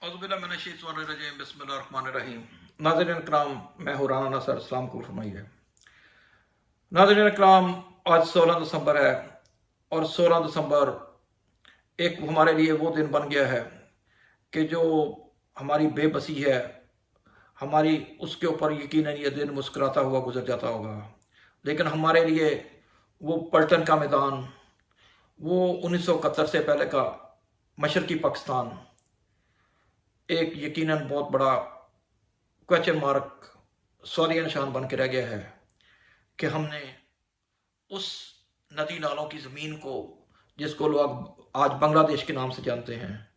औज़ुबिल्लाहि बिस्मिल्लाहिर्रहमानिर्रहीम। नाज़रीन इकराम, मैं हूँ राना नासर, अस्सलाम को फरमाइए। नाज़रीन इकराम, आज 16 दिसंबर है और 16 दिसंबर एक हमारे लिए वो दिन बन गया है कि जो हमारी बेबसी है, हमारी उसके ऊपर यकीनन ये दिन मुस्कुराता हुआ गुजर जाता होगा, लेकिन हमारे लिए वो पलटन का मैदान, वो 1971 से पहले का मशरकी पाकिस्तान एक यकीनन बहुत बड़ा क्वेश्चन मार्क, सवालिया निशान बन के रह गया है कि हमने उस नदी नालों की ज़मीन को, जिसको लोग आज बांग्लादेश के नाम से जानते हैं,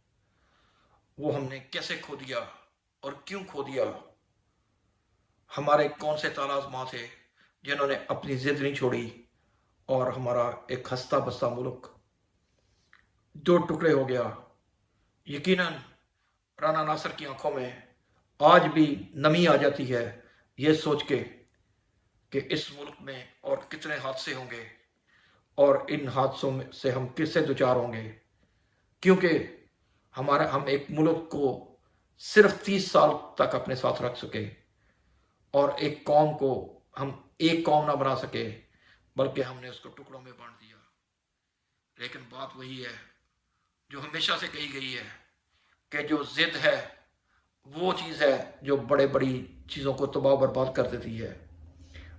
वो हमने कैसे खो दिया और क्यों खो दिया। हमारे कौन से तालाज़मा थे जिन्होंने अपनी जिद नहीं छोड़ी और हमारा एक हंसता बसता मुल्क दो टुकड़े हो गया। यकीनन राना नासर की आंखों में आज भी नमी आ जाती है ये सोच के कि इस मुल्क में और कितने हादसे होंगे और इन हादसों में से हम किससे दुचार होंगे, क्योंकि हम एक मुल्क को सिर्फ 30 साल तक अपने साथ रख सके और एक कौम को हम एक कौम ना बना सके, बल्कि हमने उसको टुकड़ों में बांट दिया। लेकिन बात वही है जो हमेशा से कही गई है कि जो जिद है वो चीज़ है जो बड़े बड़ी चीज़ों को तबाह बर्बाद कर देती है,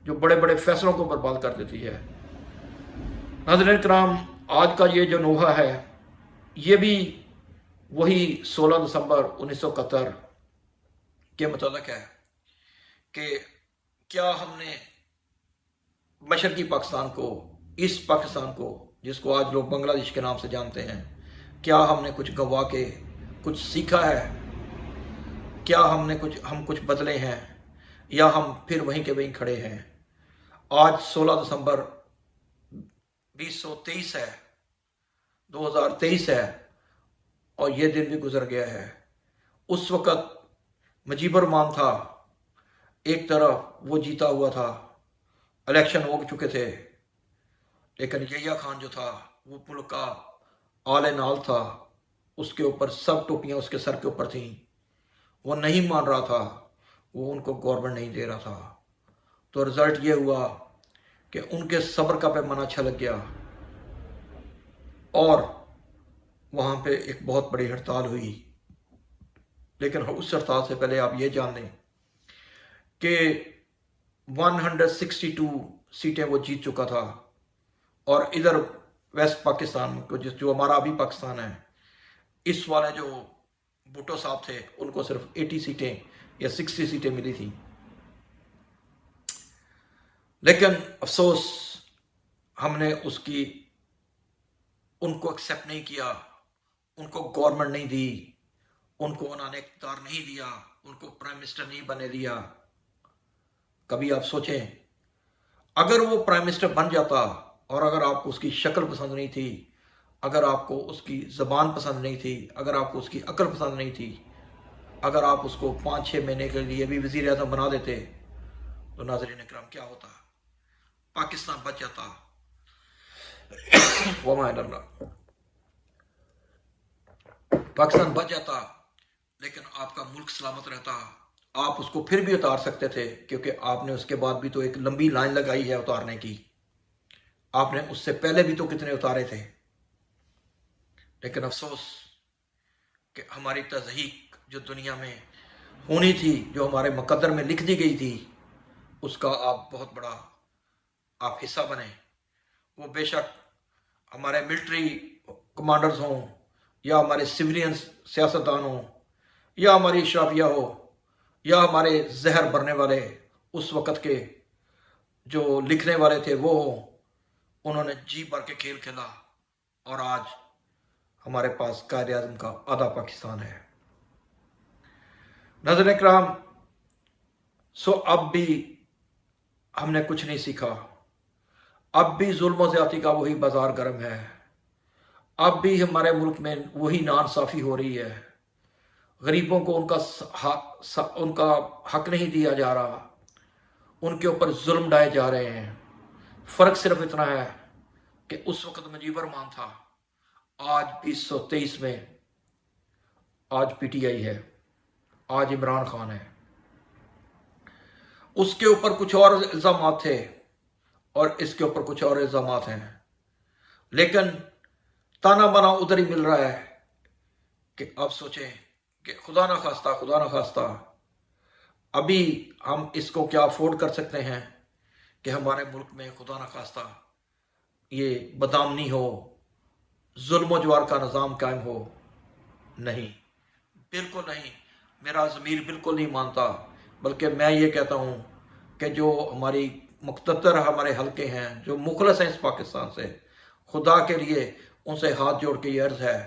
जो बड़े बड़े फैसलों को बर्बाद कर देती है। नाज़रीन किराम, आज का ये जो नोहा है ये भी वही 16 दिसंबर 1971 के मुताबिक है कि क्या हमने मशरकी पाकिस्तान को, इस पाकिस्तान को जिसको आज लोग बांग्लादेश के नाम से जानते हैं, क्या हमने कुछ गंवा के कुछ सीखा है? क्या हम कुछ बदले हैं या हम फिर वहीं के वहीं खड़े हैं? आज 16 दिसंबर 2023 है, 2023 है और ये दिन भी गुजर गया है। उस वक़्त मुजीबुर रहमान था, एक तरफ वो जीता हुआ था, इलेक्शन हो चुके थे, लेकिन यहिया खान जो था वो मुल्क का आले नाल था, उसके ऊपर सब टोपियां उसके सर के ऊपर थीं, वो नहीं मान रहा था, वो उनको गवर्नमेंट नहीं दे रहा था। तो रिजल्ट ये हुआ कि उनके सब्र का पैमाना छलक गया और वहाँ पे एक बहुत बड़ी हड़ताल हुई। लेकिन उस हड़ताल से पहले आप ये जान लें कि 162 सीटें वो जीत चुका था और इधर वेस्ट पाकिस्तान को, जो हमारा अभी पाकिस्तान है, इस वाले जो भुट्टो साहब थे उनको सिर्फ 80 सीटें या 60 सीटें मिली थी। लेकिन अफसोस हमने उनको एक्सेप्ट नहीं किया, उनको गवर्नमेंट नहीं दी, उनको उन्होंने इख्तियार नहीं दिया, उनको प्राइम मिनिस्टर नहीं बने दिया। कभी आप सोचें, अगर वो प्राइम मिनिस्टर बन जाता और अगर आपको उसकी शक्ल पसंद नहीं थी, अगर आपको उसकी ज़बान पसंद नहीं थी, अगर आपको उसकी अक्ल पसंद नहीं थी, अगर आप उसको 5-6 महीने के लिए भी वज़ीर आज़म बना देते, तो नाज़रीन इकराम क्या होता? पाकिस्तान बच जाता। पाकिस्तान बच जाता, लेकिन आपका मुल्क सलामत रहता। आप उसको फिर भी उतार सकते थे, क्योंकि आपने उसके बाद भी तो एक लंबी लाइन लगाई है उतारने की। आपने उससे पहले भी तो कितने उतारे थे। लेकिन अफसोस कि हमारी तज़हीक जो दुनिया में होनी थी, जो हमारे मुकद्दर में लिख दी गई थी, उसका आप बहुत बड़ा आप हिस्सा बने। वो बेशक हमारे मिलिट्री कमांडर्स हों या हमारे सिविलियन सियासतदान हों या हमारी इशराफिया हो या हमारे जहर भरने वाले उस वक़्त के जो लिखने वाले थे वो हों, उन्होंने जी भर के खेल खेला और आज हमारे पास कायद आज़म का आधा पाकिस्तान है। नाज़रीन इकराम, अब भी हमने कुछ नहीं सीखा। अब भी जुल्म ज़्यादती का वही बाजार गर्म है। अब भी हमारे मुल्क में वही नाइंसाफ़ी हो रही है। गरीबों को उनका हक नहीं दिया जा रहा, उनके ऊपर जुल्म ढाए जा रहे हैं। फ़र्क सिर्फ इतना है कि उस वक़्त मुजीबुर रहमान था, आज 2023 में آج پی ٹی آئی ہے، آج عمران خان ہے. اس کے اوپر کچھ اور الزامات تھے اور اس کے اوپر کچھ اور الزامات ہیں، لیکن تانا بانا ادھر ہی مل رہا ہے کہ آپ سوچیں کہ خدا نہ خواستہ ابھی ہم اس کو کیا افورڈ کر سکتے ہیں کہ ہمارے ملک میں خدا نہ خواستہ یہ بدامنی ہو، ظلم و جوار کا نظام قائم ہو. نہیں، بالکل نہیں، میرا ضمیر بالکل نہیں مانتا. بلکہ میں یہ کہتا ہوں کہ جو ہماری مقتدر ہمارے حلقے ہیں، جو مخلص ہیں اس پاکستان سے، خدا کے لیے ان سے ہاتھ جوڑ کے یہ عرض ہے،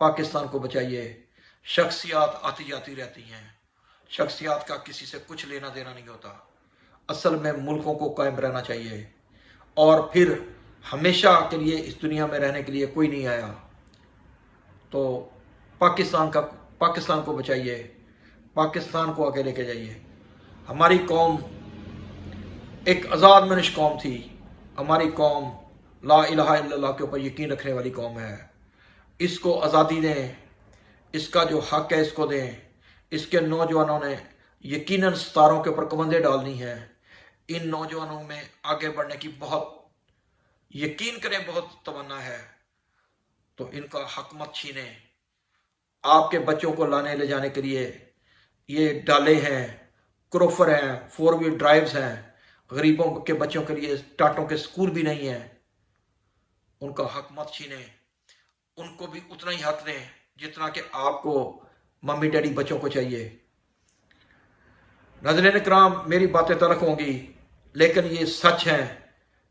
پاکستان کو بچائیے. شخصیات آتی جاتی رہتی ہیں، شخصیات کا کسی سے کچھ لینا دینا نہیں ہوتا. اصل میں ملکوں کو قائم رہنا چاہیے. اور پھر ہمیشہ کے لیے اس دنیا میں رہنے کے لیے کوئی نہیں آیا. تو پاکستان کو بچائیے، پاکستان کو آگے لے کے جائیے. ہماری قوم ایک آزاد منش قوم تھی. ہماری قوم لا الہ الا اللہ کے اوپر یقین رکھنے والی قوم ہے. اس کو آزادی دیں، اس کا جو حق ہے اس کو دیں. اس کے نوجوانوں نے یقیناً ستاروں کے اوپر کمندیں ڈالنی ہیں. ان نوجوانوں میں آگے بڑھنے کی بہت، یقین کریں، بہت تمنا ہے. تو ان کا حق مت چھینیں. آپ کے بچوں کو لانے لے جانے کے لیے یہ ڈالے ہیں، کروفر ہیں، 4 وہیل ڈرائیوز ہیں. غریبوں کے بچوں کے لیے ٹاٹوں کے سکول بھی نہیں ہیں. ان کا حق مت چھینیں. ان کو بھی اتنا ہی حق دیں جتنا کہ آپ کو ممی ڈیڈی بچوں کو چاہیے. ناظرین کرام، میری باتیں تلخ ہوں گی، لیکن یہ سچ ہے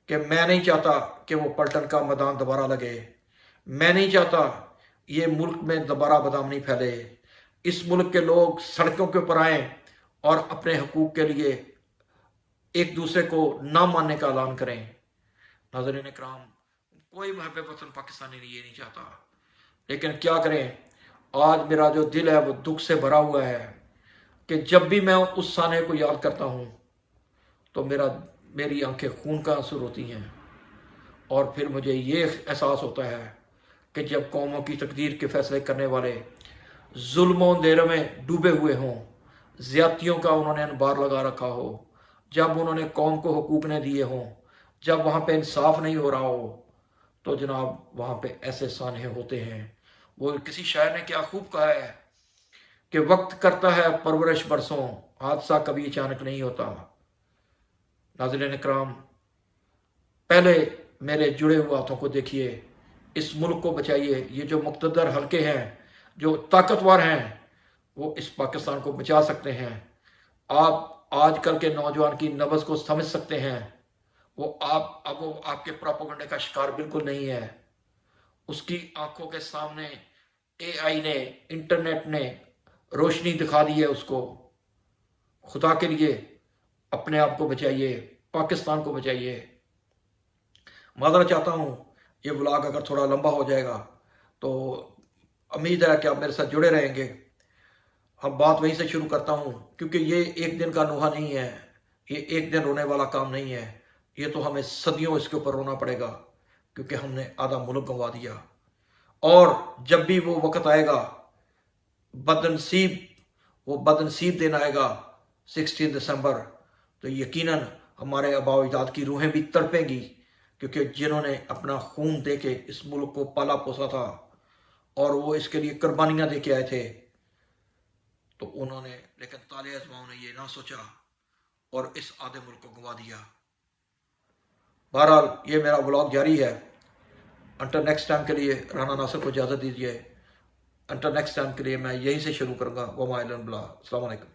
کہ میں نہیں چاہتا کہ وہ پلٹن کا میدان دوبارہ لگے. میں نہیں چاہتا یہ ملک میں دوبارہ بدامنی پھیلے. اس ملک کے لوگ سڑکوں کے اوپر آئیں اور اپنے حقوق کے لیے ایک دوسرے کو نہ ماننے کا اعلان کریں. ناظرین کرام، کوئی محب وطن پاکستانی یہ نہیں چاہتا، لیکن کیا کریں. آج میرا جو دل ہے وہ دکھ سے بھرا ہوا ہے کہ جب بھی میں اس سانے کو یاد کرتا ہوں تو میری آنکھیں خون کا آنسو ہوتی ہیں. اور پھر مجھے یہ احساس ہوتا ہے کہ جب قوموں کی تقدیر کے فیصلے کرنے والے ظلم و اندھیروں میں ڈوبے ہوئے ہوں، زیادتیوں کا انہوں نے انبار لگا رکھا ہو، جب انہوں نے قوم کو حقوق نہ دیے ہوں، جب وہاں پہ انصاف نہیں ہو رہا ہو، تو جناب وہاں پہ ایسے سانحے ہوتے ہیں. وہ کسی شاعر نے کیا خوب کہا ہے کہ وقت کرتا ہے پرورش برسوں، حادثہ کبھی اچانک نہیں ہوتا. ناظرین کرام، پہلے میرے جڑے ہوئے ہاتھوں کو دیکھیے، اس ملک کو بچائیے. یہ جو مقتدر حلقے ہیں، جو طاقتور ہیں، وہ اس پاکستان کو بچا سکتے ہیں. آپ آج کل کے نوجوان کی نبض کو سمجھ سکتے ہیں. وہ آپ کے پراپیگنڈے کا شکار بالکل نہیں ہے. اس کی آنکھوں کے سامنے اے آئی نے، انٹرنیٹ نے روشنی دکھا دی ہے اس کو. خدا کے لیے اپنے آپ کو بچائیے، پاکستان کو بچائیے. معذرت چاہتا ہوں یہ ولاگ اگر تھوڑا لمبا ہو جائے گا، تو امید ہے کہ آپ میرے ساتھ جڑے رہیں گے. ہم بات وہیں سے شروع کرتا ہوں، کیونکہ یہ ایک دن کا نوحہ نہیں ہے، یہ ایک دن رونے والا کام نہیں ہے. یہ تو ہمیں صدیوں اس کے اوپر رونا پڑے گا، کیونکہ ہم نے آدھا ملک گنوا دیا. اور جب بھی وہ وقت آئے گا، وہ بدنصیب دن آئے گا 16 دسمبر، تو یقیناً ہمارے آباء و اجداد کی روحیں بھی تڑپیں گی، کیونکہ جنہوں نے اپنا خون دے کے اس ملک کو پالا پوسا تھا اور وہ اس کے لیے قربانیاں دے کے آئے تھے، تو انہوں نے، لیکن طالع ازماؤں نے یہ نہ سوچا اور اس آدھے ملک کو گنوا دیا. بہرحال یہ میرا ولاگ جاری ہے. انٹر نیکسٹ ٹائم کے لیے رانا ناصر کو اجازت دیجیے. انٹر نیکسٹ ٹائم کے لیے میں یہیں سے شروع کروں گا. وما الا البلاغ. السلام علیکم.